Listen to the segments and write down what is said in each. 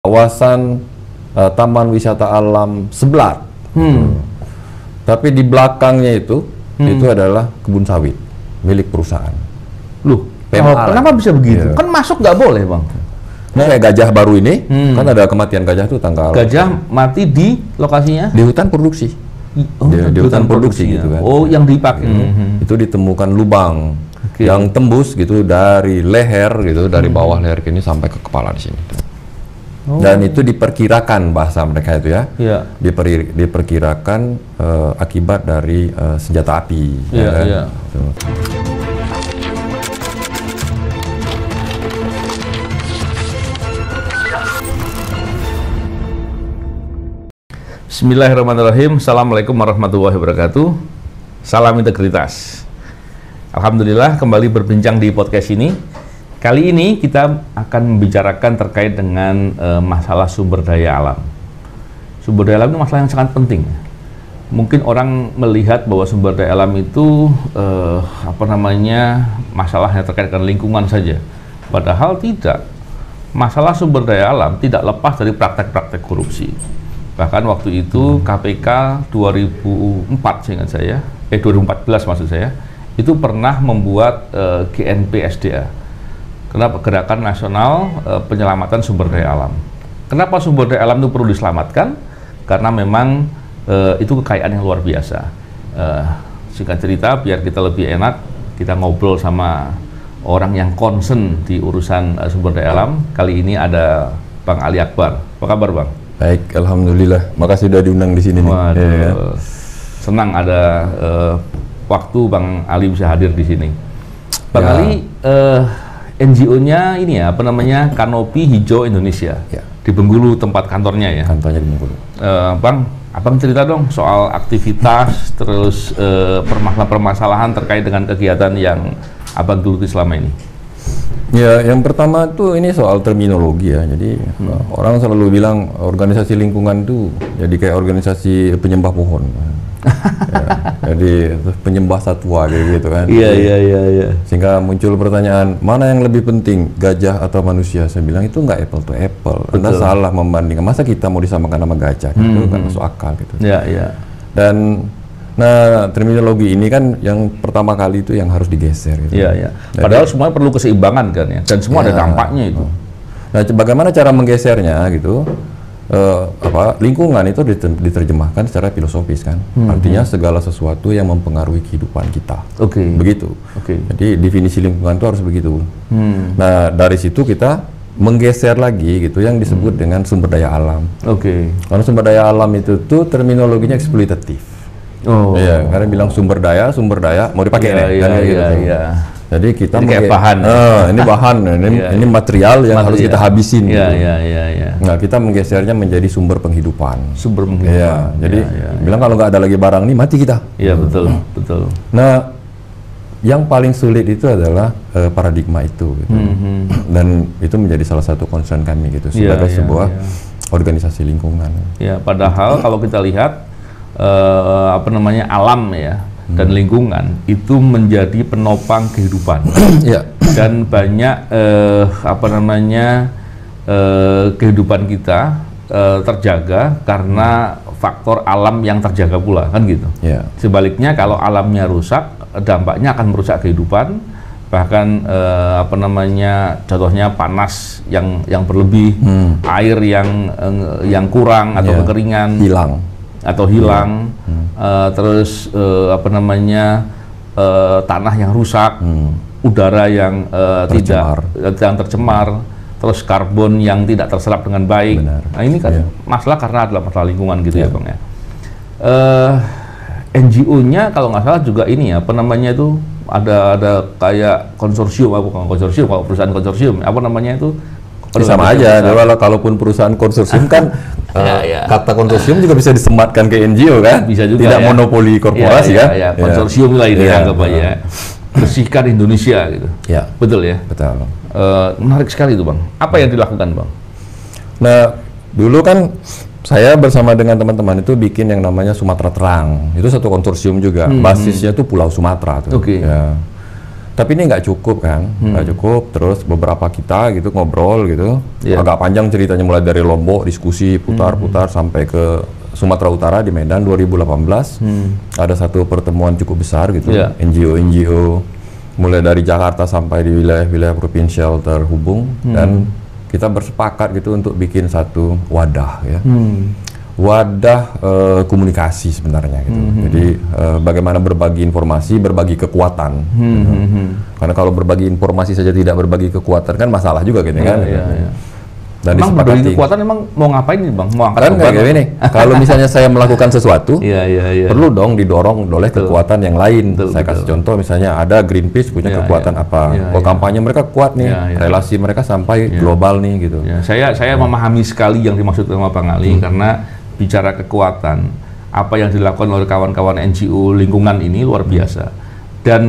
kawasan Taman Wisata Alam Seblat. Tapi di belakangnya itu adalah kebun sawit milik perusahaan. Loh, kenapa bisa begitu? Kan masuk nggak boleh, Bang. Nah, kayak gajah baru ini, kan ada kematian gajah tuh tanggal. Gajah mati di lokasinya? Di hutan produksi. Di hutan produksi gitu kan. Oh, yang dipakai. Itu ditemukan lubang yang tembus gitu dari leher gitu, dari bawah leher ini sampai ke kepala di sini. Dan itu diperkirakan, bahasa mereka itu ya, diperkirakan akibat dari senjata api. Gitu. Bismillahirrahmanirrahim. Assalamualaikum warahmatullahi wabarakatuh. Salam integritas. Alhamdulillah kembali berbincang di podcast ini. Kali ini kita akan membicarakan terkait dengan masalah sumber daya alam. Sumber daya alam itu masalah yang sangat penting. Mungkin orang melihat bahwa sumber daya alam itu masalahnya terkait dengan lingkungan saja. Padahal tidak. Masalah sumber daya alam tidak lepas dari praktek-praktek korupsi. Bahkan waktu itu KPK 2004 seingat saya, 2014 maksud saya, itu pernah membuat GNP SDA. Kenapa? Gerakan Nasional Penyelamatan Sumber Daya Alam. Kenapa sumber daya alam itu perlu diselamatkan? Karena memang itu kekayaan yang luar biasa. Singkat cerita, biar kita lebih enak, kita ngobrol sama orang yang concern di urusan sumber daya alam. Kali ini ada Bang Ali Akbar. Apa kabar, Bang? Baik, alhamdulillah. Makasih sudah diundang di sini. Waduh, senang ada waktu Bang Ali bisa hadir di sini. Bang Ali, NGO-nya ini ya, Kanopi Hijau Indonesia. Di Bengkulu tempat kantornya ya. Kantornya di Bengkulu. Bang, abang cerita dong soal aktivitas, terus permasalahan terkait dengan kegiatan yang abang geluti selama ini. Ya, yang pertama tuh ini soal terminologi ya. Jadi orang selalu bilang organisasi lingkungan itu jadi kayak organisasi penyembah pohon. Jadi penyembah satwa gitu kan. Iya. Sehingga muncul pertanyaan, mana yang lebih penting, gajah atau manusia? Saya bilang itu nggak apple to apple. Anda salah membandingkan. Masa kita mau disamakan sama gajah? Itu nggak masuk akal gitu. Iya. Dan terminologi ini kan yang pertama kali itu yang harus digeser gitu. Iya. Padahal semuanya perlu keseimbangan kan ya, dan semua ada dampaknya itu. Nah, bagaimana cara menggesernya gitu? Lingkungan itu diterjemahkan secara filosofis kan. Artinya segala sesuatu yang mempengaruhi kehidupan kita. Begitu. Jadi definisi lingkungan itu harus begitu. Nah, dari situ kita menggeser lagi gitu yang disebut dengan sumber daya alam. Karena sumber daya alam itu tuh terminologinya eksploitatif. Iya, karena bilang sumber daya mau dipakai Jadi kita kayak bahan. Ini bahan, ini material yang harus kita habisin. Iya. Nah, kita menggesernya menjadi sumber penghidupan. Iya, jadi bilang kalau nggak ada lagi barang ini mati kita. Iya, betul. Nah, yang paling sulit itu adalah paradigma itu gitu. Dan itu menjadi salah satu concern kami gitu sebagai sebuah organisasi lingkungan. Ya, padahal kalau kita lihat alam ya dan lingkungan itu menjadi penopang kehidupan. Dan banyak kehidupan kita terjaga karena faktor alam yang terjaga pula kan gitu. Sebaliknya kalau alamnya rusak, dampaknya akan merusak kehidupan. Bahkan contohnya panas yang berlebih, air yang kurang atau kekeringan hilang, terus tanah yang rusak, udara yang tidak tercemar, terus karbon yang tidak terserap dengan baik. Nah, ini kan masalah karena adalah masalah lingkungan gitu ya, Bang ya. NGO-nya kalau nggak salah juga ini ya, itu ada kayak konsorsium, kalau perusahaan konsorsium, itu sama aja. Kalaupun perusahaan konsorsium kan kata konsorsium juga bisa disematkan ke NGO kan, bisa juga, tidak monopoli korporasi kan. Konsorsium lah ini anggap aja. Bersihkan Indonesia gitu. Betul ya. Betul. Menarik sekali itu, Bang. Apa yang dilakukan, Bang? Nah, dulu kan saya bersama dengan teman-teman itu bikin yang namanya Sumatera Terang. Itu satu konsorsium juga. Basisnya tuh Pulau Sumatera tuh. Tapi ini nggak cukup kan, nggak cukup. Terus beberapa kita gitu ngobrol gitu, agak panjang ceritanya, mulai dari Lombok diskusi putar-putar sampai ke Sumatera Utara di Medan 2018. Ada satu pertemuan cukup besar gitu, NGO, mulai dari Jakarta sampai di wilayah-wilayah provinsial terhubung, dan kita bersepakat gitu untuk bikin satu wadah ya. Wadah komunikasi sebenarnya gitu. Jadi bagaimana berbagi informasi, berbagi kekuatan. Gitu. Karena kalau berbagi informasi saja tidak berbagi kekuatan kan masalah juga gitu kan. Dan emang berbagi kekuatan emang mau ngapain nih Bang? Mau angkat kan kayak gini. Kalau misalnya saya melakukan sesuatu, perlu dong didorong oleh kekuatan yang lain. Saya kasih contoh, misalnya ada Greenpeace punya kekuatan apa? Kampanye mereka kuat nih, relasi mereka sampai global nih gitu. Saya memahami sekali yang dimaksud sama Bang Ali, karena bicara kekuatan, apa yang dilakukan oleh kawan-kawan NGO lingkungan ini luar biasa. Dan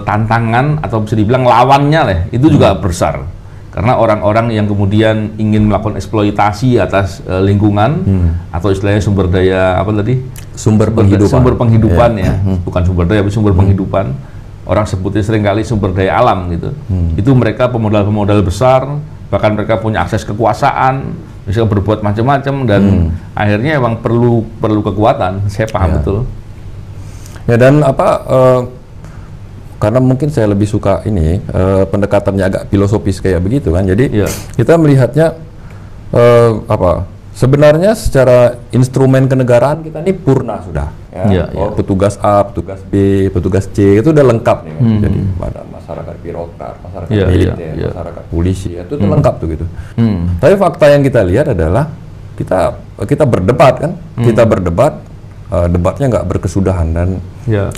tantangan atau bisa dibilang lawannya lah, itu juga besar. Karena orang-orang yang kemudian ingin melakukan eksploitasi atas lingkungan atau istilahnya sumber daya apa tadi? Sumber penghidupan ya, bukan sumber daya, tapi sumber penghidupan. Orang sebutnya seringkali sumber daya alam gitu. Itu mereka pemodal-pemodal besar, bahkan mereka punya akses kekuasaan, bisa berbuat macam-macam, dan akhirnya emang perlu kekuatan. Saya paham betul. Ya, dan karena mungkin saya lebih suka ini pendekatannya agak filosofis kayak begitu kan. Jadi kita melihatnya sebenarnya secara instrumen kenegaraan kita ini purna sudah. Petugas A, petugas B, petugas C itu udah lengkap nih. Jadi pada masyarakat birokrat, masyarakat militer, masyarakat polisi itu tuh lengkap tuh gitu. Tapi fakta yang kita lihat adalah kita berdebat kan, debatnya nggak berkesudahan, dan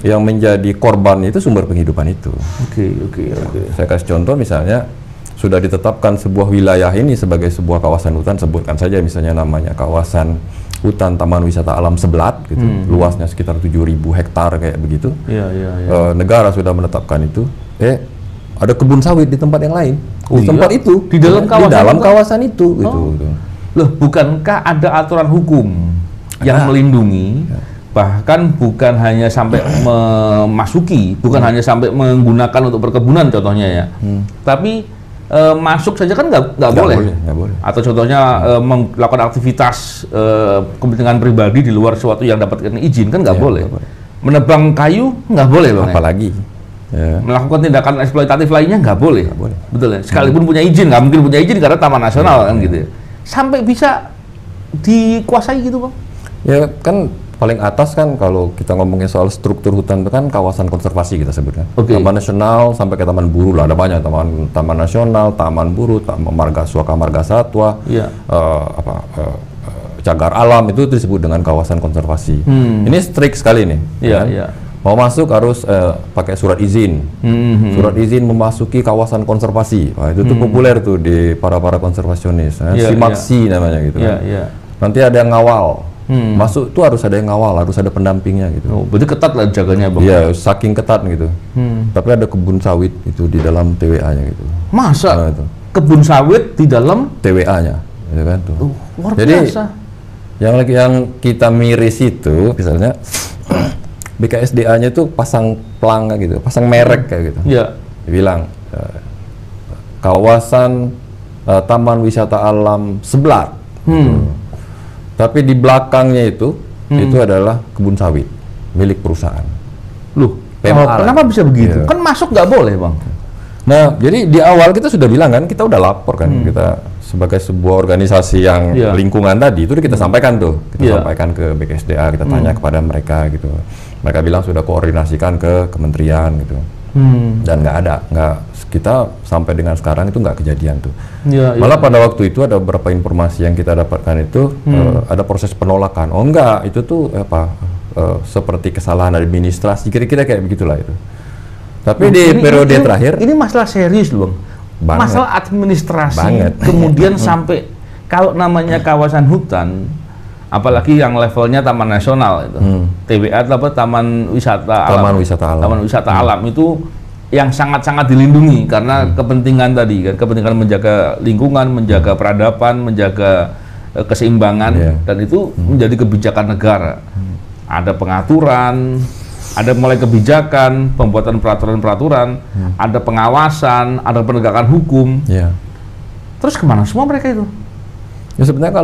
yang menjadi korban itu sumber penghidupan itu. Saya kasih contoh, misalnya sudah ditetapkan sebuah wilayah ini sebagai sebuah kawasan hutan, sebutkan saja misalnya namanya kawasan hutan Taman Wisata Alam Sebelat gitu, luasnya sekitar 7.000 hektar kayak begitu. Negara sudah menetapkan itu, ada kebun sawit di tempat yang lain, di tempat itu, di dalam kawasan itu gitu. Loh, bukankah ada aturan hukum yang melindungi, bahkan bukan hanya sampai memasuki, bukan hanya sampai menggunakan untuk perkebunan contohnya ya, tapi masuk saja kan nggak boleh. Atau contohnya melakukan aktivitas kepentingan pribadi di luar sesuatu yang dapatkan izin kan nggak boleh. Menebang kayu nggak boleh loh. Apalagi melakukan tindakan eksploitatif lainnya nggak boleh. Betul ya. Sekalipun punya izin, nggak mungkin punya izin karena taman nasional kan gitu ya. Sampai bisa dikuasai gitu Bang. Ya kan paling atas kan kalau kita ngomongin soal struktur hutan itu kan kawasan konservasi kita sebutkan. Taman nasional sampai ke taman buru lah, ada banyak taman nasional, taman buru, taman marga suaka, marga satwa, cagar alam, itu disebut dengan kawasan konservasi. Ini strict sekali nih. Mau masuk harus pakai surat izin. Surat izin memasuki kawasan konservasi. Wah, itu tuh populer tuh di para konservasionis. Simaksi namanya gitu kan. Nanti ada yang ngawal. Masuk tuh harus ada yang ngawal, harus ada pendampingnya gitu. Berarti ketat lah jaganya Bang. Iya, saking ketat gitu. Tapi ada kebun sawit itu di dalam TWA-nya gitu. Masa? Itu. Kebun sawit di dalam TWA-nya, gitu kan tuh. Luar Jadi, biasa. yang kita miris itu, misalnya BKSDA-nya itu pasang pelang gitu, pasang merek kayak gitu. Dibilang kawasan Taman Wisata Alam Sebelat. Tapi di belakangnya itu adalah kebun sawit milik perusahaan. Loh, kenapa bisa begitu? Kan masuk nggak boleh Bang. Nah, jadi di awal kita sudah bilang kan, kita udah lapor kan, kita sebagai sebuah organisasi yang lingkungan tadi itu kita sampaikan tuh, sampaikan ke BKSDA, kita tanya kepada mereka gitu. Mereka bilang sudah koordinasikan ke kementerian gitu. Dan kita sampai dengan sekarang itu nggak kejadian tuh. Malah pada waktu itu ada beberapa informasi yang kita dapatkan itu ada proses penolakan. Oh enggak, itu tuh seperti kesalahan administrasi, kira-kira kayak begitulah itu. Tapi di periode terakhir ini masalah serius loh Bang. Masalah administrasi. Kemudian sampai kalau namanya kawasan hutan, apalagi yang levelnya taman nasional itu, TWA apa Taman Wisata Alam itu yang sangat-sangat dilindungi karena kepentingan tadi kan, kepentingan menjaga lingkungan, menjaga peradaban, menjaga keseimbangan, dan itu menjadi kebijakan negara. Ada pengaturan, Ada mulai kebijakan, pembuatan peraturan-peraturan, ada pengawasan, ada penegakan hukum. Ya. Terus kemana semua mereka itu? Ya sebenarnya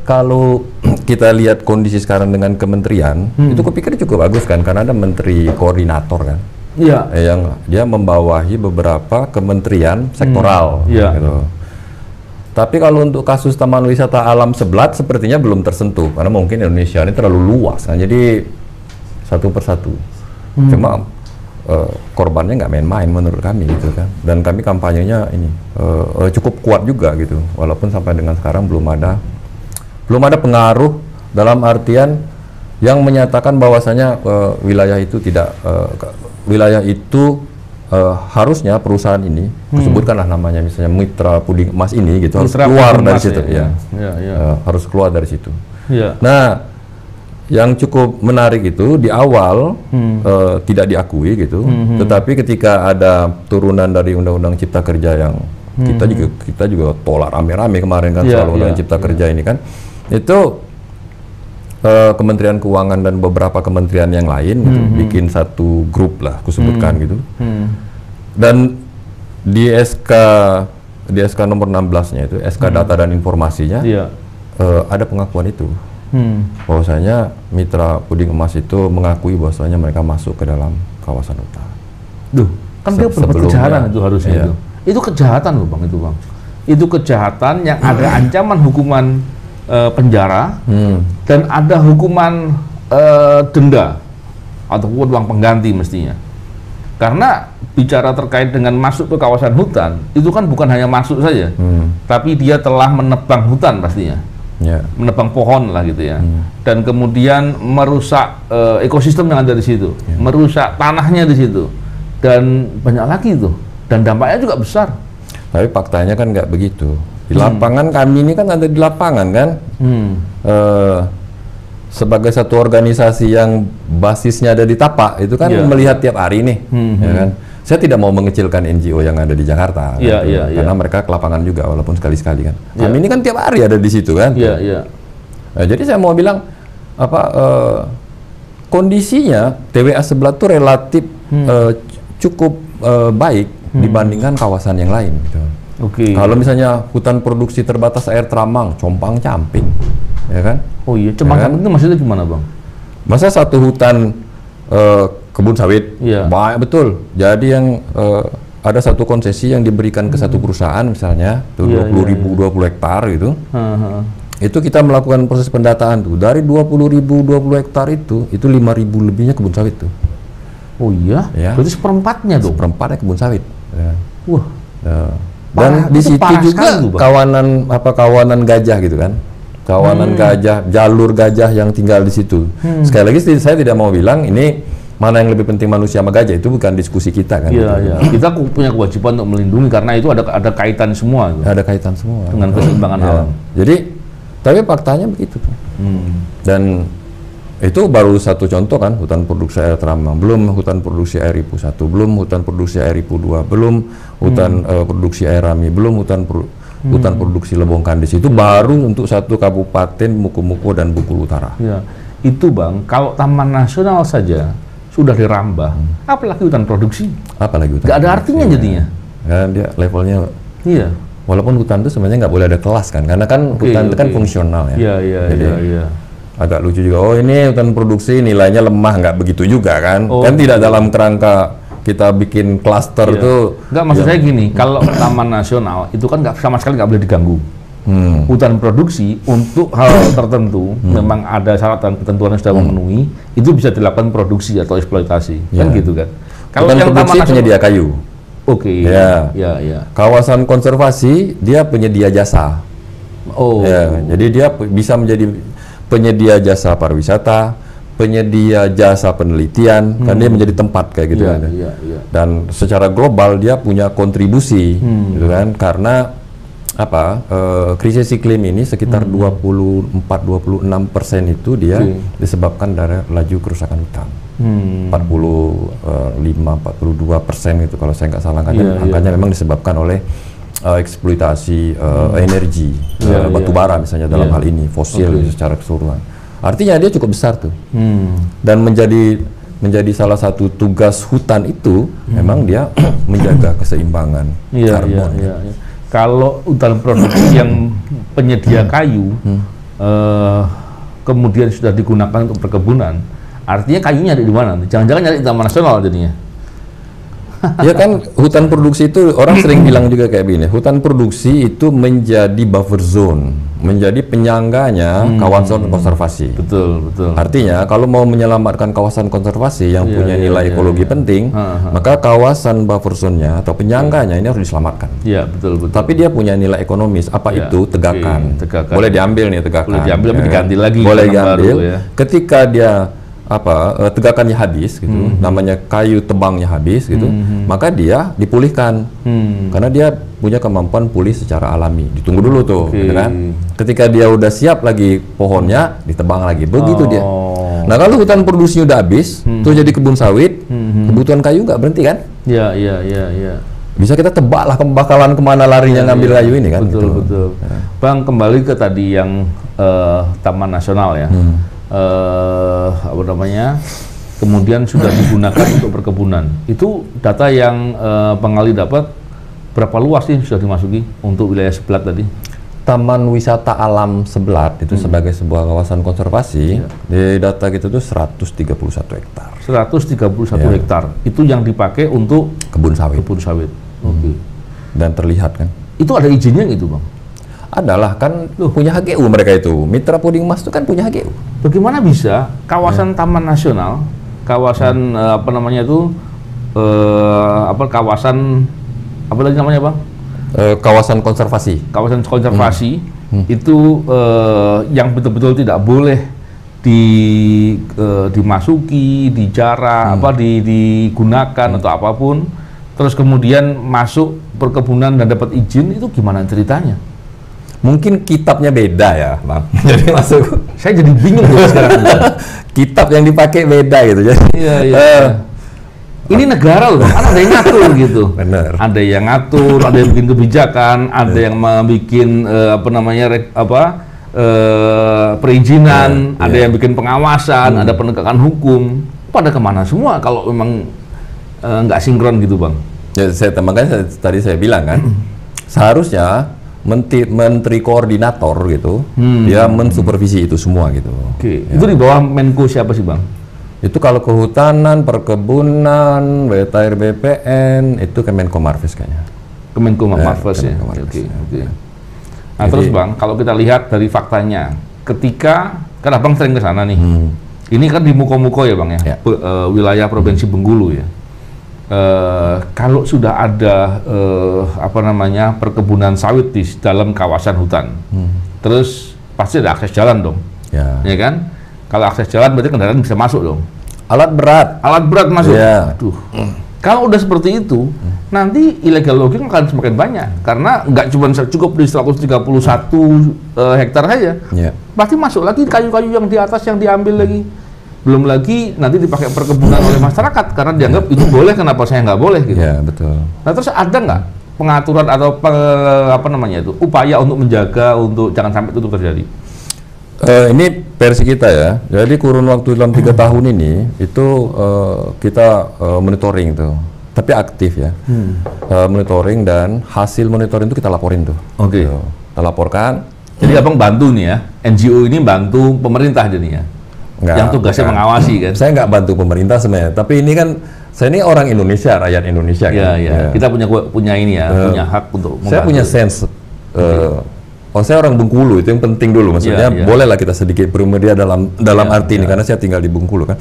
kalau kita lihat kondisi sekarang dengan kementerian, itu kupikir cukup bagus kan, karena ada menteri koordinator kan. Iya. Yang dia membawahi beberapa kementerian sektoral. Iya. Gitu. Tapi kalau untuk kasus Taman Wisata Alam Seblat sepertinya belum tersentuh, karena mungkin Indonesia ini terlalu luas kan, jadi satu persatu. Cuma korbannya nggak main-main menurut kami gitu kan, dan kami kampanyenya ini cukup kuat juga gitu, walaupun sampai dengan sekarang belum ada pengaruh dalam artian yang menyatakan bahwasanya wilayah itu tidak harusnya perusahaan ini, sebutkanlah namanya misalnya Mitra Puding Emas ini gitu, harus keluar dari situ ya. Harus keluar dari situ. Ya. Nah, yang cukup menarik itu di awal tidak diakui gitu, tetapi ketika ada turunan dari Undang-Undang Cipta Kerja yang kita juga tolak rame-rame kemarin kan, soal Undang-Undang Cipta Kerja ini kan, itu Kementerian Keuangan dan beberapa kementerian yang lain gitu, bikin satu grup lah, aku sebutkan gitu. Dan di SK nomor 16-nya itu, SK Data dan Informasinya, ada pengakuan itu. Bahwasanya Mitra Puding Emas itu mengakui bahwasanya mereka masuk ke dalam kawasan hutan. Duh, kan dia berbuat kejahatan itu harusnya itu. Itu kejahatan loh Bang, itu Bang. Itu kejahatan yang ada ancaman hukuman penjara dan ada hukuman denda ataupun uang pengganti mestinya. Karena bicara terkait dengan masuk ke kawasan hutan, itu kan bukan hanya masuk saja, tapi dia telah menebang hutan pastinya. Menebang pohon lah gitu ya, dan kemudian merusak ekosistem yang ada di situ, merusak tanahnya di situ, dan banyak lagi itu, dan dampaknya juga besar. Tapi faktanya kan nggak begitu. Di lapangan kami ini kan ada di lapangan kan, sebagai satu organisasi yang basisnya ada di Tapak, itu kan melihat tiap hari nih, ya kan. Saya tidak mau mengecilkan NGO yang ada di Jakarta, karena mereka ke lapangan juga, walaupun sekali-sekali kan. Kami ini kan tiap hari ada di situ kan. Nah, jadi saya mau bilang kondisinya TWA Seblat itu relatif cukup baik dibandingkan kawasan yang lain. Gitu. Kalau misalnya hutan produksi terbatas air Tramang, Compang Camping, ya kan? Oh iya, Compang Camping itu maksudnya gimana Bang? Masa satu hutan kebun sawit, banyak betul. Jadi yang ada satu konsesi yang diberikan ke satu perusahaan misalnya, 20.000 20 hektar gitu. Itu kita melakukan proses pendataan tuh. Dari 20.000 20 hektar itu 5.000 lebihnya kebun sawit tuh. Oh iya? Berarti seperempatnya tuh. Seperempatnya kebun sawit. Wah. Dan di situ juga kawanan gajah gitu kan. Kawanan gajah, jalur gajah yang tinggal di situ. Sekali lagi saya tidak mau bilang ini mana yang lebih penting manusia sama gajah, itu bukan diskusi kita kan. Kita punya kewajiban untuk melindungi karena itu ada kaitan semua. Ada kaitan semua dengan keseimbangan alam. Jadi, tapi faktanya begitu tuh. Dan itu baru satu contoh kan, hutan produksi air Tramang, belum hutan produksi air Ripu 1, belum hutan produksi air Ripu 2, belum hutan produksi air Rami, belum hutan produksi Lebong Kandis. Itu baru untuk satu kabupaten Mukomuko dan Bengkulu Utara. Itu Bang, kalau Taman Nasional saja sudah dirambah, apalagi hutan produksi. Apalagi hutan. Nggak ada artinya jadinya. Kan dia levelnya. Walaupun hutan itu sebenarnya nggak boleh ada kelas kan, karena kan hutan itu kan fungsional ya. Jadi agak lucu juga. Oh ini hutan produksi nilainya lemah, nggak begitu juga kan? Kan tidak dalam kerangka kita bikin klaster tuh. Nggak, maksud saya gini, kalau Taman Nasional itu kan sama sekali nggak boleh diganggu. Hutan produksi untuk hal tertentu memang ada syarat dan ketentuan yang sudah memenuhi, itu bisa dilakukan produksi atau eksploitasi, kan gitu kan. Kalau yang produksi penyedia kayu, kawasan konservasi dia penyedia jasa. Jadi dia bisa menjadi penyedia jasa pariwisata, penyedia jasa penelitian, kan dia menjadi tempat kayak gitu kan. Dan secara global dia punya kontribusi, gitu kan, karena krisis iklim ini sekitar 24-26% itu dia disebabkan dari laju kerusakan hutan. 45-42% itu kalau saya nggak salah kan, angkanya memang disebabkan oleh eksploitasi energi batu bara misalnya dalam hal ini fosil secara keseluruhan. Artinya dia cukup besar tuh, dan menjadi menjadi salah satu tugas hutan itu memang dia menjaga keseimbangan karbon. Iya. Kalau hutan produksi yang penyedia kayu kemudian sudah digunakan untuk perkebunan, artinya kayunya ada di mana? Jangan-jangan nyari di Taman Nasional jadinya. Ya kan, hutan produksi itu orang sering bilang juga kayak begini, hutan produksi itu menjadi buffer zone, menjadi penyangganya kawasan konservasi. Betul. Artinya kalau mau menyelamatkan kawasan konservasi yang punya nilai ekologi penting, maka kawasan buffer zone-nya atau penyangganya ini harus diselamatkan. Iya, betul. Tapi dia punya nilai ekonomis, apa itu? Tegakan. Boleh diambil nih tegakan. Boleh diambil tapi diganti lagi. Boleh diambil. Ketika dia tegakannya habis gitu, namanya kayu tebangnya habis gitu, maka dia dipulihkan karena dia punya kemampuan pulih secara alami. Ditunggu dulu tuh, gitu kan? Ketika dia udah siap lagi pohonnya ditebang lagi, begitu dia. Nah kalau hutan produksinya udah habis, tuh jadi kebun sawit, kebutuhan kayu nggak berhenti kan? Iya. Bisa kita tebak lah bakalan kemana larinya ngambil kayu ini kan? Betul. Bang, kembali ke tadi yang Taman Nasional ya. Kemudian sudah digunakan untuk perkebunan. Itu data yang Bang Ali dapat, berapa luas sih sudah dimasuki untuk wilayah Sebelat tadi? Taman Wisata Alam Sebelat itu sebagai sebuah kawasan konservasi, di data gitu tuh 131 hektar. 131 hektar. Itu yang dipakai untuk kebun sawit. Oke. Dan terlihat kan? Itu ada izinnya gitu, Bang? Adalah, kan punya HGU mereka itu. Mitra Puding Mas itu kan punya HGU. Bagaimana bisa kawasan Taman Nasional, kawasan kawasan apa tadi namanya, Bang? Kawasan konservasi. Kawasan konservasi itu yang betul-betul tidak boleh dimasuki, dijarah, digunakan atau apapun. Terus kemudian masuk perkebunan dan dapat izin, itu gimana ceritanya? Mungkin kitabnya beda ya, Bang. Jadi masuk. Saya jadi bingung gitu sekarang. Kitab yang dipakai beda gitu. Jadi. Iya. Ini negara loh, kan ada yang ngatur gitu. Benar. Ada yang ngatur, ada yang bikin kebijakan, ada yang bikin perizinan, ada yang bikin pengawasan, ada penegakan hukum. Pada kemana semua kalau memang nggak sinkron gitu, Bang? Ya, makanya tadi saya bilang kan, seharusnya menteri koordinator gitu, dia mensupervisi itu semua gitu. Oke. Ya. Itu di bawah Menko siapa sih, Bang? Itu kalau kehutanan, perkebunan, BTR BPN, itu Kemenko Marves kayaknya. Kemenko Marves ya. Oke. Nah, terus Bang, kalau kita lihat dari faktanya, ketika kan Abang sering ke sana nih. Ini kan di Muko-Muko ya, Bang ya. Wilayah Provinsi Bengkulu ya. Kalau sudah ada perkebunan sawit di dalam kawasan hutan, terus pasti ada akses jalan dong, ya kan? Kalau akses jalan berarti kendaraan bisa masuk dong. Alat berat masuk. Aduh. Kalau udah seperti itu, nanti illegal logging akan semakin banyak karena nggak cuma cukup di 131 hektar saja, pasti masuk lagi kayu-kayu yang di atas yang diambil lagi. Belum lagi nanti dipakai perkebunan oleh masyarakat karena dianggap itu boleh, kenapa saya nggak boleh gitu. Ya, betul. Nah, terus ada nggak pengaturan atau upaya untuk menjaga untuk jangan sampai itu terjadi? Ini versi kita ya. Jadi kurun waktu dalam 3 tahun ini itu kita monitoring tuh, tapi aktif ya. Monitoring dan hasil monitoring itu kita laporin tuh. Oke. Kita laporkan. Jadi Abang bantu nih ya, NGO ini bantu pemerintah jadinya. Yang tugasnya mengawasi kan? Saya nggak bantu pemerintah sebenarnya, tapi ini kan saya ini orang Indonesia, rakyat Indonesia kan. Iya. Kita punya ini ya, punya hak untuk membantu. Saya punya sense. Saya orang Bengkulu, itu yang penting dulu. Maksudnya bolehlah kita sedikit bermedia dalam arti ini karena saya tinggal di Bengkulu kan.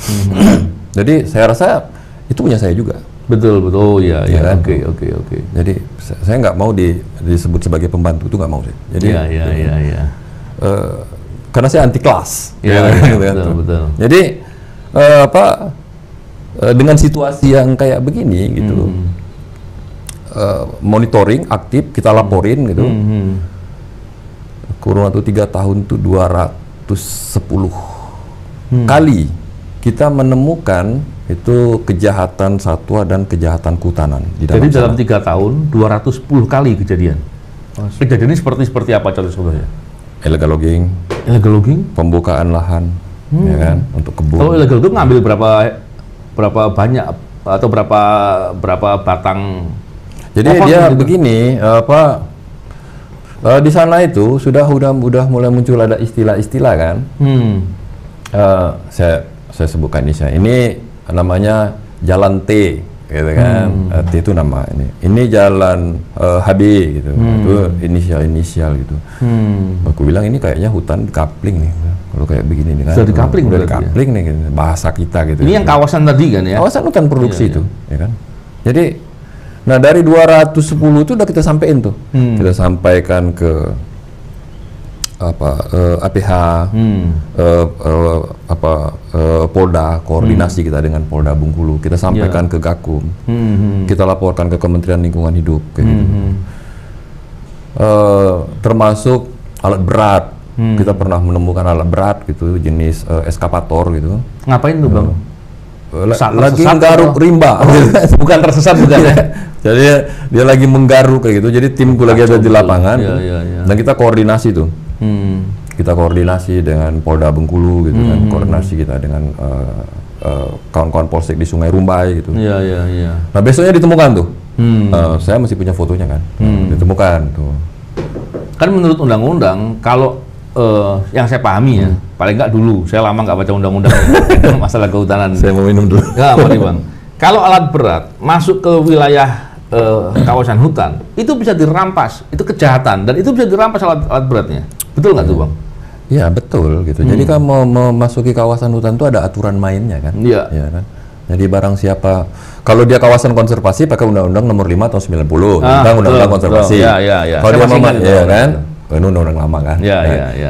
Jadi saya rasa itu punya saya juga. Betul. Iya. Kan? Oke. Jadi saya nggak mau disebut sebagai pembantu, itu nggak mau sih. Jadi Iya. Karena saya anti kelas. Betul. Jadi dengan situasi yang kayak begini gitu, monitoring aktif, kita laporin gitu. Kurun waktu 3 tahun itu 210 kali kita menemukan itu kejahatan satwa dan kejahatan kehutanan di dalam. Jadi dalam 3 tahun 210 kali kejadian. Kejadian ini seperti apa contohnya? Illegal logging, pembukaan lahan, ya kan, untuk kebun. Kalau illegal logging ngambil berapa berapa banyak atau berapa batang. Jadi dia gitu. Begini di sana itu sudah mulai muncul ada istilah-istilah kan. Saya sebutkan ini namanya jalan T gitu kan. T itu nama ini jalan HB gitu. Itu inisial gitu. Aku bilang ini kayaknya hutan kapling nih. Kalau kayak begini nih kan. Sudah dikapling, udah dikapling nih gitu. Bahasa kita gitu. Ini yang kawasan tadi kan ya. Kawasan hutan produksi itu, ya kan. Jadi nah dari 210 itu udah kita sampein tuh. Kita sampaikan ke APH, Polda, koordinasi kita dengan Polda Bengkulu. Kita sampaikan ke Gakum. Kita laporkan ke Kementerian Lingkungan Hidup kayak gitu. Termasuk alat berat. Kita pernah menemukan alat berat gitu, jenis eskavator gitu. Ngapain tuh Bang? Lagi menggaruk rimba. Bukan tersesat bukan ya? Jadi dia lagi menggaruk kayak gitu. Jadi timku lagi ada di lapangan. Dan kita koordinasi tuh. Kita koordinasi dengan Polda Bengkulu gitu kan. Koordinasi kita dengan kawan-kawan polsek di Sungai Rumbai gitu. Nah besoknya ditemukan tuh. Saya masih punya fotonya kan. Ditemukan tuh. Kan menurut undang-undang kalau yang saya pahami ya, paling nggak dulu, saya lama nggak baca undang-undang masalah kehutanan. Saya mau minum dulu. Ya, mari Bang. Kalau alat berat masuk ke wilayah kawasan hutan, itu bisa dirampas, itu kejahatan, dan itu bisa dirampas alat beratnya. Betul nggak tuh Bang? Iya betul gitu. Jadi kan mau memasuki kawasan hutan itu ada aturan mainnya kan. Iya. Ya, kan? Jadi barang siapa, kalau dia kawasan konservasi pakai Undang-Undang Nomor 5 tahun 90, tentang Undang-Undang Konservasi. Kalau dia mau, ya kan, ini undang-undang lama kan.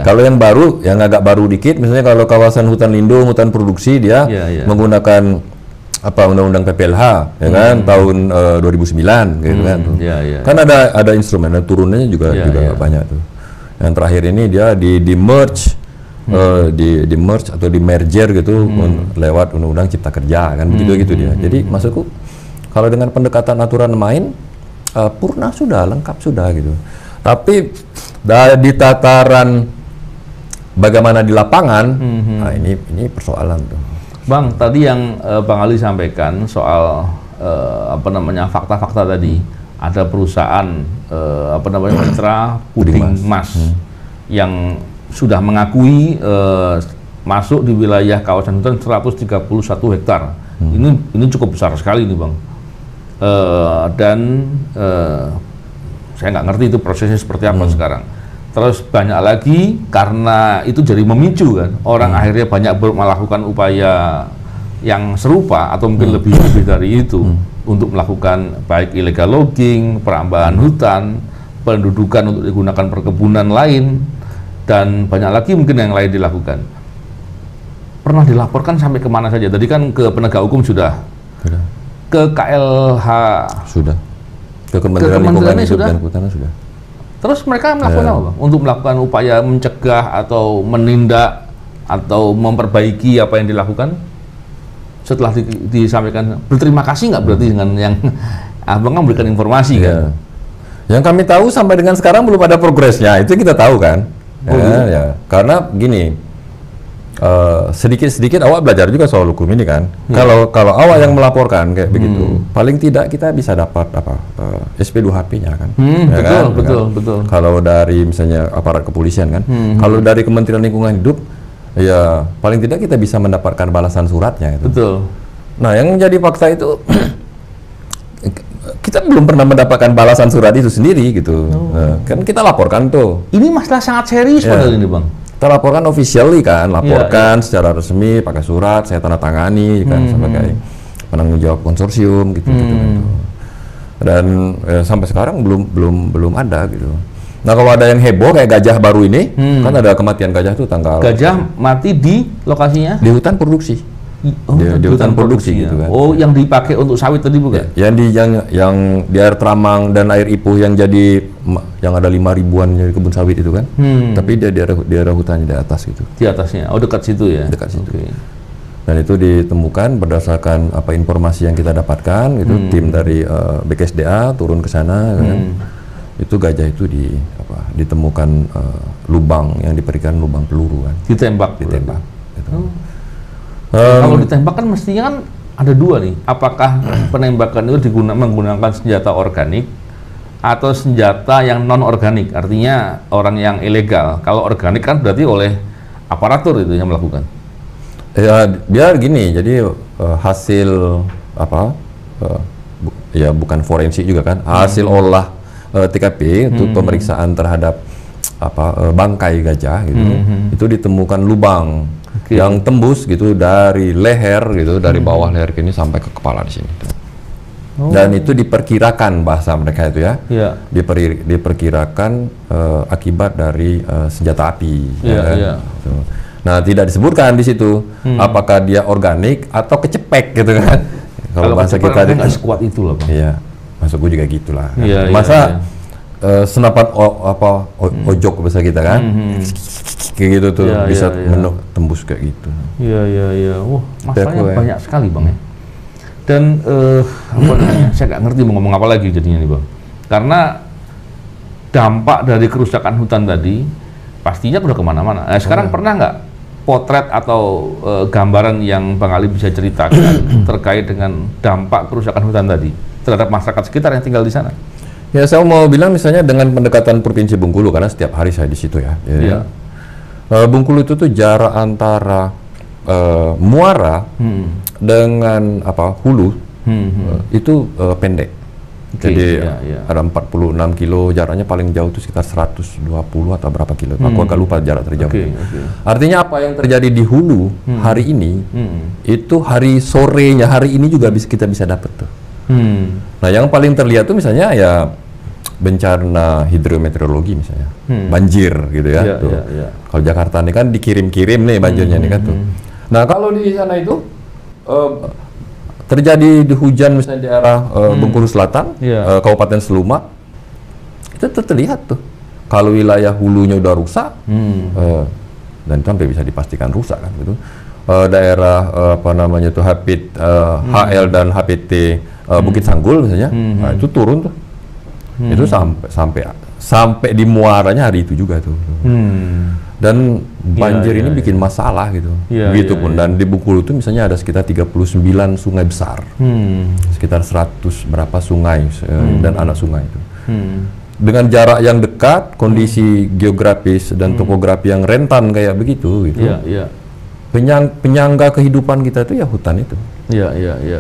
Kalau yang baru, yang agak baru dikit, misalnya kalau kawasan hutan lindung, hutan produksi, dia menggunakan Undang-Undang PPLH, ya kan, tahun 2009, gitu kan. Kan ada instrumen, dan turunannya juga banyak tuh. Yang terakhir ini dia di merge. Di merge atau di merger gitu lewat undang-undang cipta kerja kan begitu dia. Jadi maksudku kalau dengan pendekatan aturan main purna sudah, lengkap sudah gitu. Tapi di tataran bagaimana di lapangan, nah ini persoalan tuh. Bang, tadi yang Bang Ali sampaikan soal fakta-fakta tadi, ada perusahaan Mitra Puding Mas yang sudah mengakui masuk di wilayah kawasan hutan 131 hektar. Ini cukup besar sekali nih Bang. Saya nggak ngerti itu prosesnya seperti apa sekarang. Terus banyak lagi karena itu jadi memicu kan, orang akhirnya banyak melakukan upaya yang serupa atau mungkin lebih dari itu untuk melakukan baik illegal logging, perambahan hutan, pendudukan untuk digunakan perkebunan lain, dan banyak lagi mungkin yang lain dilakukan. Pernah dilaporkan sampai kemana saja? Tadi kan ke penegak hukum sudah. Ke KLH sudah. Ke Kementerian Lingkungan Hidup dan Kehutanan sudah. Terus mereka melakukan apa Bang? Untuk melakukan upaya mencegah atau menindak atau memperbaiki apa yang dilakukan? Setelah disampaikan, berterima kasih nggak berarti dengan yang Abang kan memberikan informasi kan? Yang kami tahu sampai dengan sekarang belum ada progresnya, itu kita tahu kan? Karena gini, sedikit-sedikit awak belajar juga soal hukum ini kan. Kalau awak yang melaporkan kayak begitu, paling tidak kita bisa dapat SP2HP-nya kan. Betul. Kalau dari misalnya aparat kepolisian kan, kalau dari Kementerian Lingkungan Hidup, ya paling tidak kita bisa mendapatkan balasan suratnya. Gitu. Betul. Nah yang jadi fakta itu kita belum pernah mendapatkan balasan surat itu sendiri gitu. Kan kita laporkan tuh. Ini masalah sangat serius padahal ini Bang. Kita laporkan officially kan, secara resmi pakai surat, saya tanda tangani kan sebagai penanggung jawab konsorsium gitu. Dan sampai sekarang belum ada gitu. Nah kalau ada yang heboh kayak gajah baru ini, kan ada kematian gajah tuh tanggal. Gajah mati di lokasinya? Di hutan produksi. Di hutan produksi gitu kan. Oh, yang dipakai untuk sawit tadi bukan? Yang di air Tramang dan air Ipuh yang ada 5 ribuan jadi kebun sawit itu kan. Tapi dia di daerah hutannya di atas gitu. Di atasnya. Oh, dekat situ ya. Dekat situ. Dan itu ditemukan berdasarkan informasi yang kita dapatkan gitu, tim dari BKSDA turun ke sana kan. Itu gajah itu ditemukan lubang yang diberikan lubang peluru kan. Ditembak. Gitu. Kalau ditembak kan mestinya kan ada dua nih, apakah penembakan itu menggunakan senjata organik atau senjata yang non organik, artinya orang yang ilegal. Kalau organik kan berarti oleh aparatur itu yang melakukan. Ya biar gini, jadi hasil apa? Ya bukan forensik juga kan, hasil olah TKP untuk pemeriksaan terhadap bangkai gajah gitu, itu ditemukan lubang yang tembus gitu dari leher gitu, dari bawah leher ini sampai ke kepala di sini. Dan itu diperkirakan, bahasa mereka itu ya, diperkirakan akibat dari senjata api. Gitu. Nah, tidak disebutkan di situ apakah dia organik atau kecepek gitu kan. Kalau bahasa kita nggak sekuat itu loh, Bang. Iya, maksud gue juga gitulah. Masa senapan ojok bahasa kita kan, kayak gitu tuh bisa tembus kayak gitu. Iya. Wah, masalahnya banyak sekali, Bang ya. Dan saya nggak ngerti mau ngomong apa lagi jadinya nih, Bang. Karena dampak dari kerusakan hutan tadi pastinya udah kemana-mana. Nah, sekarang pernah nggak potret atau gambaran yang Bang Ali bisa ceritakan terkait dengan dampak kerusakan hutan tadi terhadap masyarakat sekitar yang tinggal di sana? Ya, saya mau bilang misalnya dengan pendekatan Provinsi Bengkulu, karena setiap hari saya di situ ya. Bengkulu itu tuh jarak antara muara dengan hulu itu pendek. Jadi ada 46 kilo, jaraknya paling jauh itu sekitar 120 atau berapa kilo. Aku agak lupa jarak terjauh. Artinya apa yang terjadi di hulu hari ini, itu hari sorenya hari ini juga kita bisa dapat tuh. Nah, yang paling terlihat tuh misalnya ya bencana hidrometeorologi misalnya, banjir gitu ya. Kalau Jakarta ini kan dikirim-kirim nih banjirnya nih kan tuh. Nah, kalau di sana itu terjadi di hujan misalnya di daerah Bengkulu Selatan, Kabupaten Seluma, itu terlihat tuh. Kalau wilayah hulunya udah rusak, dan itu sampai bisa dipastikan rusak kan gitu. Daerah Hapit, HL dan HPT Bukit Sanggul misalnya, nah, itu turun tuh. Itu sampai di muaranya hari itu juga tuh. Dan banjir ini bikin masalah gitu. Begitupun. Dan di Bengkulu itu misalnya ada sekitar 39 sungai besar. Sekitar 100 berapa sungai dan anak sungai itu. Dengan jarak yang dekat, kondisi geografis dan topografi yang rentan kayak begitu gitu. Penyangga kehidupan kita itu ya hutan itu.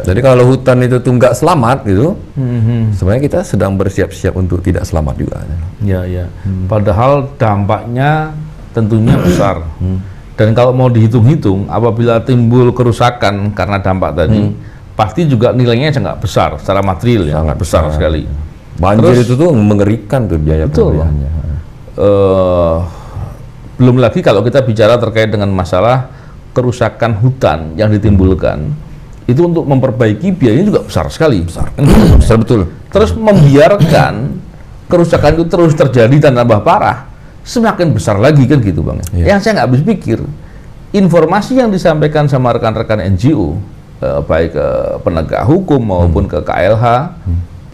Jadi kalau hutan itu tuh nggak selamat gitu, sebenarnya kita sedang bersiap-siap untuk tidak selamat juga. Padahal dampaknya tentunya besar. Dan kalau mau dihitung-hitung, apabila timbul kerusakan karena dampak tadi, pasti juga nilainya sangat besar secara material ya, sangat besar sekali. Banjir itu tuh mengerikan tuh biaya pemulihannya. Belum lagi kalau kita bicara terkait dengan masalah kerusakan hutan yang ditimbulkan, itu untuk memperbaiki biayanya juga besar sekali. Besar betul. Terus membiarkan kerusakan itu terus terjadi dan tambah parah, semakin besar lagi kan gitu, Bang. Yang saya nggak habis pikir, informasi yang disampaikan sama rekan-rekan NGO, baik ke penegak hukum maupun ke KLH,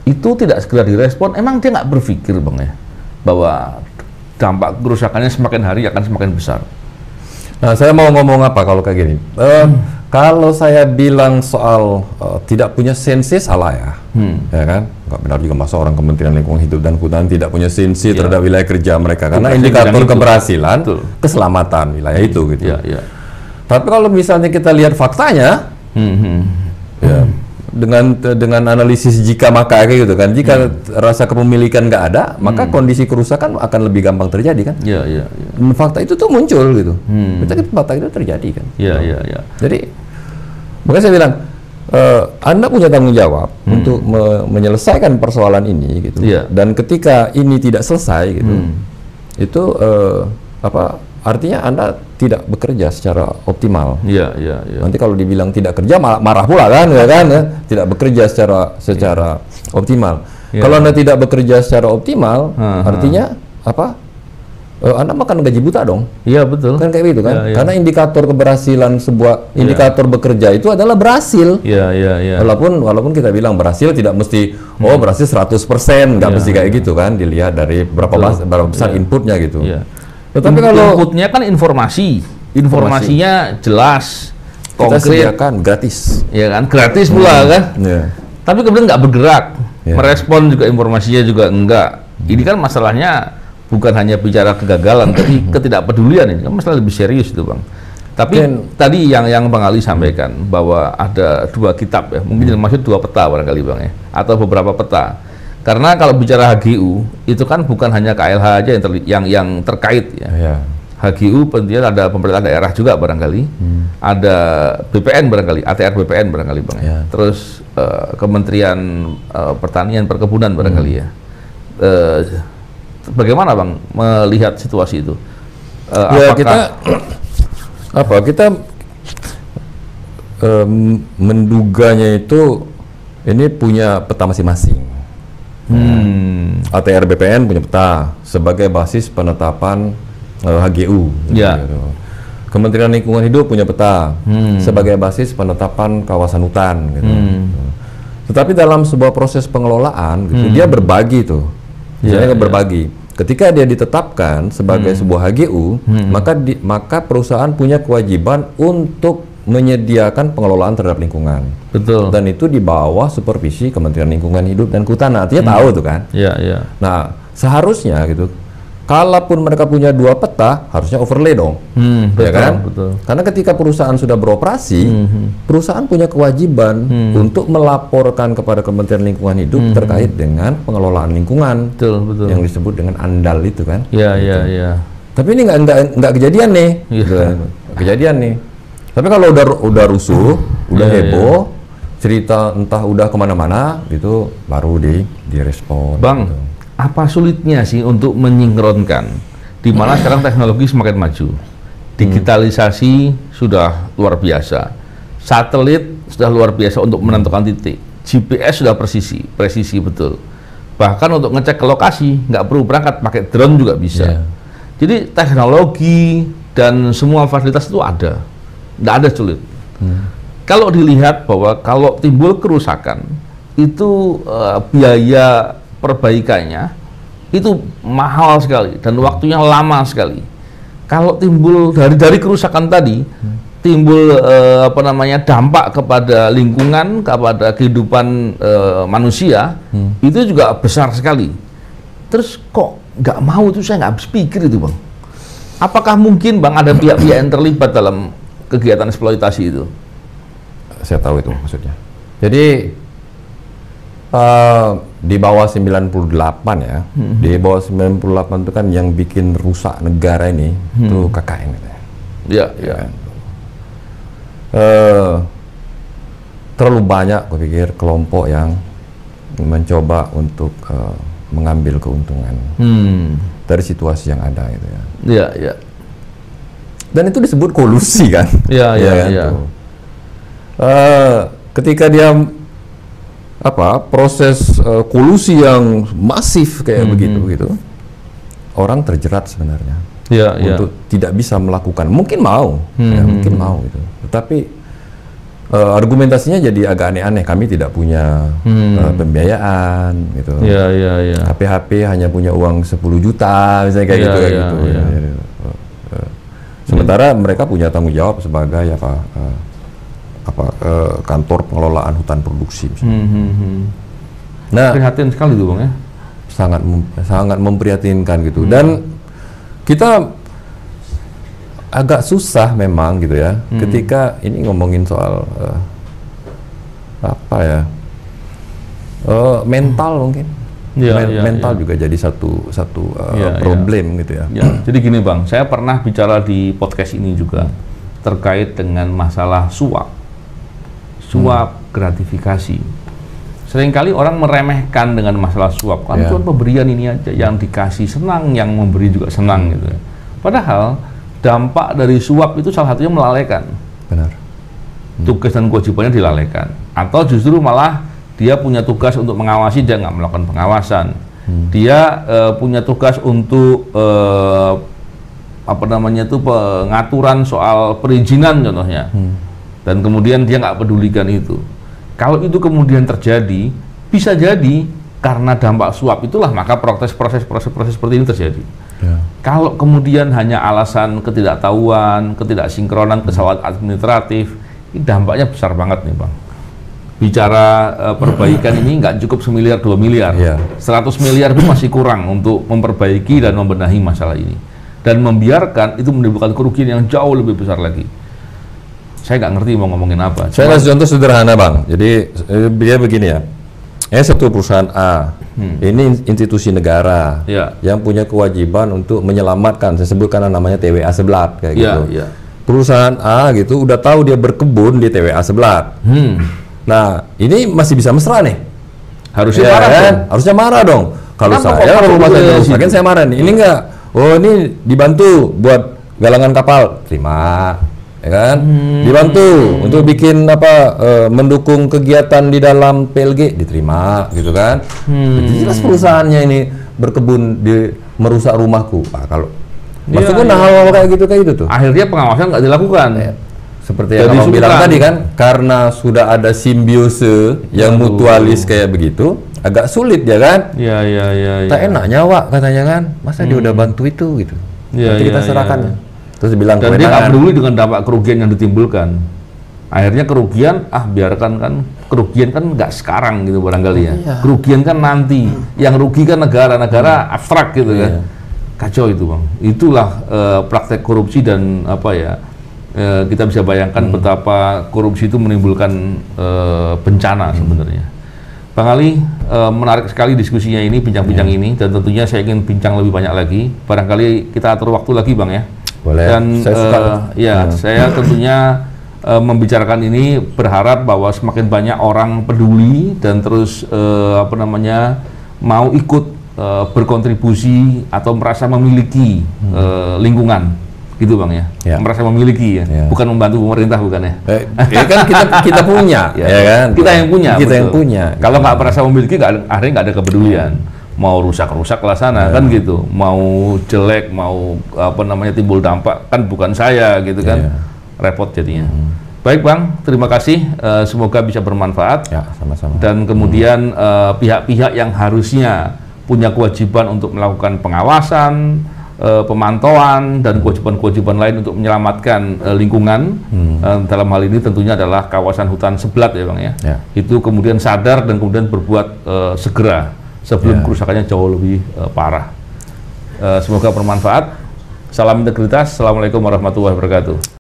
itu tidak segera direspon. Emang dia nggak berpikir, Bang ya, bahwa dampak kerusakannya semakin hari akan semakin besar? Nah, saya mau ngomong apa kalau kayak gini? Kalau saya bilang soal tidak punya sensi, salah ya, ya kan? Nggak benar juga, masa orang Kementerian Lingkungan Hidup dan Kehutanan tidak punya sensi terhadap wilayah kerja mereka, karena indikator keberhasilan, keselamatan wilayah itu gitu. Tapi kalau misalnya kita lihat faktanya, ya, dengan analisis jika maka kayak gitu kan, jika rasa kepemilikan nggak ada, maka kondisi kerusakan akan lebih gampang terjadi kan. Fakta itu tuh muncul gitu. Fakta itu terjadi kan. Jadi makanya saya bilang, Anda punya tanggung jawab untuk menyelesaikan persoalan ini gitu. Dan ketika ini tidak selesai gitu, itu artinya Anda tidak bekerja secara optimal. Nanti kalau dibilang tidak kerja marah pula kan, ya kan? Tidak bekerja secara optimal. Kalau Anda tidak bekerja secara optimal, artinya apa? Anda makan gaji buta dong. Iya, betul. Kan kayak gitu kan? Karena indikator keberhasilan sebuah indikator bekerja itu adalah berhasil. Walaupun kita bilang berhasil tidak mesti berhasil 100%, nggak mesti kayak gitu kan? Dilihat dari berapa besar inputnya gitu. Tetapi kalau inputnya kan informasinya jelas, konkret, kita sediakan gratis, ya kan, gratis pula kan. Tapi kemudian nggak bergerak, merespon juga informasinya juga enggak. Ini kan masalahnya bukan hanya bicara kegagalan, tapi ketidakpedulian. Ini kan masalah lebih serius itu, Bang. Tapi tadi yang Bang Ali sampaikan bahwa ada 2 kitab ya, mungkin maksud 2 peta barangkali, Bang ya, atau beberapa peta. Karena kalau bicara HGU itu kan bukan hanya KLH aja yang terkait ya. HGU pentingnya ada pemerintah daerah juga barangkali, ada BPN barangkali, ATR BPN barangkali, Bang. Terus Kementerian Pertanian Perkebunan barangkali ya. Bagaimana, Bang, melihat situasi itu? Kita menduganya itu ini punya peta masing-masing. ATR BPN punya peta sebagai basis penetapan HGU. Gitu. Kementerian Lingkungan Hidup punya peta sebagai basis penetapan kawasan hutan. Gitu. Tetapi dalam sebuah proses pengelolaan, gitu, dia berbagi tuh. Berbagi. Ketika dia ditetapkan sebagai sebuah HGU, maka perusahaan punya kewajiban untuk menyediakan pengelolaan terhadap lingkungan. Betul. Dan itu di bawah supervisi Kementerian Lingkungan Hidup dan Kehutanan. Artinya tahu tuh kan. Nah, seharusnya gitu. Kalaupun mereka punya 2 peta, harusnya overlay dong, ya kan? Betul. Karena ketika perusahaan sudah beroperasi, perusahaan punya kewajiban untuk melaporkan kepada Kementerian Lingkungan Hidup terkait dengan pengelolaan lingkungan, yang disebut dengan ANDAL itu kan? Tapi ini nggak kejadian nih, kejadian nih. Tapi kalau udah rusuh, udah heboh, cerita entah udah kemana-mana, gitu, baru direspon. Bang. Gitu. Apa sulitnya sih untuk menyingkronkan di mana sekarang teknologi semakin maju, digitalisasi sudah luar biasa, satelit sudah luar biasa untuk menentukan titik, GPS sudah presisi betul, bahkan untuk ngecek ke lokasi nggak perlu berangkat, pakai drone juga bisa. Jadi teknologi dan semua fasilitas itu ada, nggak ada sulit. Kalau dilihat bahwa kalau timbul kerusakan itu biaya perbaikannya itu mahal sekali dan waktunya lama sekali. Kalau timbul dari kerusakan tadi, timbul dampak kepada lingkungan, kepada kehidupan manusia, itu juga besar sekali. Terus kok nggak mau, itu saya nggak habis pikir itu, Bang. Apakah mungkin, Bang, ada pihak-pihak yang terlibat dalam kegiatan eksploitasi itu? Saya tahu itu maksudnya. Jadi di bawah 98 ya, di bawah 98 itu kan yang bikin rusak negara ini itu KKN gitu ya. Terlalu banyak gue pikir kelompok yang mencoba untuk mengambil keuntungan dari situasi yang ada gitu ya. Dan itu disebut kolusi kan? Ketika dia proses kolusi yang masif kayak begitu, orang terjerat sebenarnya untuk tidak bisa melakukan. Mungkin mau, mungkin mau gitu. Tetapi argumentasinya jadi agak aneh-aneh. Kami tidak punya pembiayaan gitu. HPHP hanya punya uang 10 juta misalnya kayak gitu. Sementara mereka punya tanggung jawab sebagai kantor pengelolaan hutan produksi. Nah, prihatin sekali itu, Bang ya. Sangat memprihatinkan gitu. Dan kita agak susah memang gitu ya, ketika ini ngomongin soal mental mungkin. Mental juga jadi satu problem gitu ya. Jadi gini, Bang, saya pernah bicara di podcast ini juga terkait dengan masalah suap gratifikasi. Seringkali orang meremehkan dengan masalah suap, kan cuma pemberian ini aja, yang dikasih senang, yang memberi juga senang gitu. Padahal dampak dari suap itu salah satunya melalaikan. Benar. Tugas dan kewajibannya dilalaikan, atau justru malah dia punya tugas untuk mengawasi, dia nggak melakukan pengawasan. Dia punya tugas untuk pengaturan soal perizinan contohnya. Dan kemudian dia nggak pedulikan itu. Kalau itu kemudian terjadi, bisa jadi karena dampak suap itulah maka proses seperti ini terjadi. Kalau kemudian hanya alasan ketidaktahuan, ketidaksinkronan, kesalahan administratif, Ini dampaknya besar banget nih Bang. Bicara perbaikan ini nggak cukup 1 miliar 2 miliar, 100 miliar itu masih kurang untuk memperbaiki dan membenahi masalah ini. Dan membiarkan itu menimbulkan kerugian yang jauh lebih besar lagi. Saya nggak ngerti mau ngomongin apa. Saya kasih contoh sederhana Bang. Jadi dia begini ya. Satu perusahaan A, ini institusi negara yang punya kewajiban untuk menyelamatkan, saya sebut karena namanya TWA Seblat kayak gitu. Perusahaan A gitu udah tahu dia berkebun di TWA Seblat. Nah, ini masih bisa mesra nih. Harusnya marah kan? Harusnya marah dong. Kalau saya rumah saya dirusakin, saya marah nih. Ini enggak. Oh, ini dibantu buat galangan kapal, terima. Ya kan? Dibantu untuk bikin mendukung kegiatan di dalam PLG, diterima gitu kan. Jelas perusahaannya ini berkebun merusak rumahku. Kalau maksudnya hal-hal kayak gitu tuh. Akhirnya pengawasan nggak dilakukan. Seperti yang kamu bilang tadi kan, karena sudah ada simbiose yang mutualis kayak begitu, agak sulit ya kan? Iya. Tak enak nyawa katanya kan, masa dia udah bantu itu gitu. Nanti kita serahkan. Terus bilang dan dia nggak peduli dengan dampak kerugian yang ditimbulkan. Akhirnya kerugian, kerugian kan nggak sekarang gitu barangkali ya. Kerugian kan nanti. Yang rugi kan negara abstrak gitu kan. Kacau itu Bang. Itulah praktek korupsi dan kita bisa bayangkan betapa korupsi itu menimbulkan bencana sebenarnya. Bang Ali, menarik sekali diskusinya ini, bincang-bincang ini, dan tentunya saya ingin bincang lebih banyak lagi. Barangkali kita atur waktu lagi Bang ya. Boleh. Dan saya tentunya membicarakan ini berharap bahwa semakin banyak orang peduli dan terus mau ikut berkontribusi atau merasa memiliki lingkungan, gitu Bang ya. Merasa memiliki bukan membantu pemerintah bukan ya. Kan kita punya, ya kan. Kita yang punya. Kita yang punya. Kalau nggak merasa memiliki, akhirnya nggak ada kepedulian. Mau rusak lah sana kan gitu, mau jelek, mau timbul dampak kan bukan saya gitu kan, repot jadinya. Baik Bang, terima kasih, semoga bisa bermanfaat. Sama-sama. Dan kemudian pihak-pihak yang harusnya punya kewajiban untuk melakukan pengawasan, pemantauan dan kewajiban-kewajiban lain untuk menyelamatkan lingkungan, dalam hal ini tentunya adalah kawasan hutan Seblat ya Bang ya. Itu kemudian sadar dan kemudian berbuat segera sebelum kerusakannya jauh lebih parah. Semoga bermanfaat. Salam integritas. Assalamualaikum warahmatullahi wabarakatuh.